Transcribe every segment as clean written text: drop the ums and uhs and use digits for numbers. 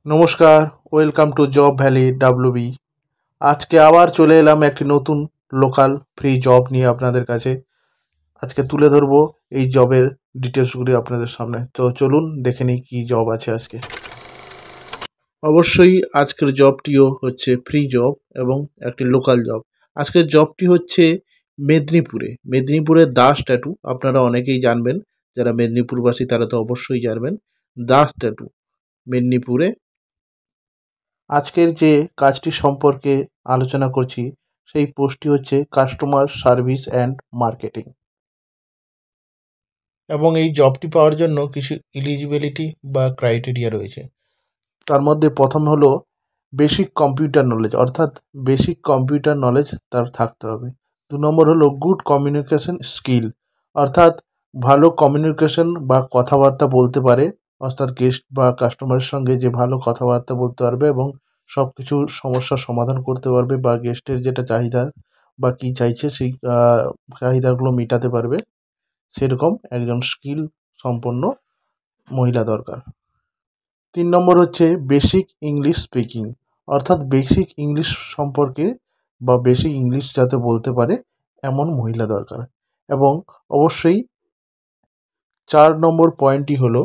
নমস্কার, welcome to job valley WB. আজকে আবার চলে এলাম একটি নতুন লোকাল ফ্রি জব নিয়ে আপনাদের কাছে। আজকে তুলে ধরবো এই জবের ডিটেলসগুলি আপনাদের সামনে। তো চলুন দেখে নিই কী জব আছে আজকে। অবশ্যই আজকের জবটিও হচ্ছে ফ্রি জব এবং একটি লোকাল জব। আজকের জবটি হচ্ছে মেদিনীপুরের দাস ট্যাটু। আপনারা অনেকেই জানবেন, যারা মেদিনীপুরবাসী তারা তো অবশ্যই জানবেন দাস ট্যাটু মেদিনীপুরে। আজকের যে কাজটি সম্পর্কে আলোচনা করছি সেই পোস্টটি হচ্ছে কাস্টমার সার্ভিস অ্যান্ড মার্কেটিং, এবং এই জবটি পাওয়ার জন্য কিছু এলিজিবিলিটি বা ক্রাইটেরিয়া রয়েছে। তার মধ্যে প্রথম হলো বেসিক কম্পিউটার নলেজ, অর্থাৎ বেসিক কম্পিউটার নলেজ তার থাকতে হবে। 2 নম্বর হলো গুড কমিউনিকেশন স্কিল, অর্থাৎ ভালো কমিউনিকেশন বা কথাবার্তা বলতে পারে, অর্থাৎ গেস্ট বা কাস্টমারের সঙ্গে যে ভালো কথাবার্তা বলতে পারবে এবং সব কিছু সমস্যার সমাধান করতে পারবে, বা গেস্টের যেটা চাহিদা বা কী চাইছে সেই চাহিদাগুলো মেটাতে পারবে, সেরকম একজন স্কিল সম্পন্ন মহিলা দরকার। 3 নম্বর হচ্ছে বেসিক ইংলিশ স্পিকিং, অর্থাৎ বেসিক ইংলিশ সম্পর্কে বা বেসিক ইংলিশ যাতে বলতে পারে এমন মহিলা দরকার। এবং অবশ্যই 4 নম্বর পয়েন্টটি হলো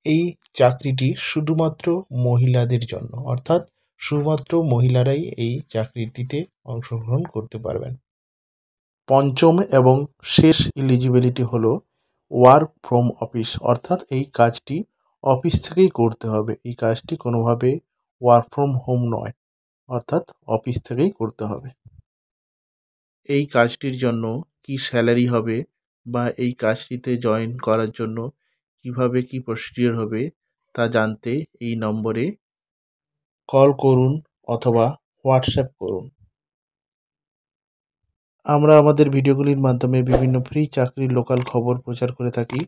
এই চাকরিটি শুধুমাত্র মহিলাদের জন্য, অর্থাৎ শুধুমাত্র মহিলারাই এই চাকরিটিতে অংশগ্রহণ করতে পারবেন। পঞ্চম এবং শেষ এলিজিবিলিটি হলো ওয়ার্ক ফ্রম অফিস, অর্থাৎ এই কাজটি অফিস থেকেই করতে হবে। এই কাজটি কোনোভাবে ওয়ার্ক ফ্রম হোম নয়, অর্থাৎ অফিস থেকেই করতে হবে। এই কাজটির জন্য কি স্যালারি হবে বা এই কাজটিতে জয়েন করার জন্য কিভাবে কি প্রসিডিওর হবে তা জানতে এই নম্বরে কল করুন অথবা হোয়াটসঅ্যাপ করুন। আমরা আমাদের ভিডিওগুলির মাধ্যমে বিভিন্ন ফ্রি চাকরির লোকাল খবর প্রচার করে থাকি।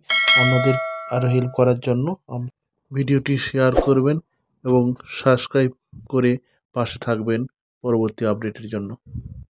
অন্যদের আরও হেল্প করার জন্য ভিডিওটি শেয়ার করবেন এবং সাবস্ক্রাইব করে পাশে থাকবেন পরবর্তী আপডেটের জন্য।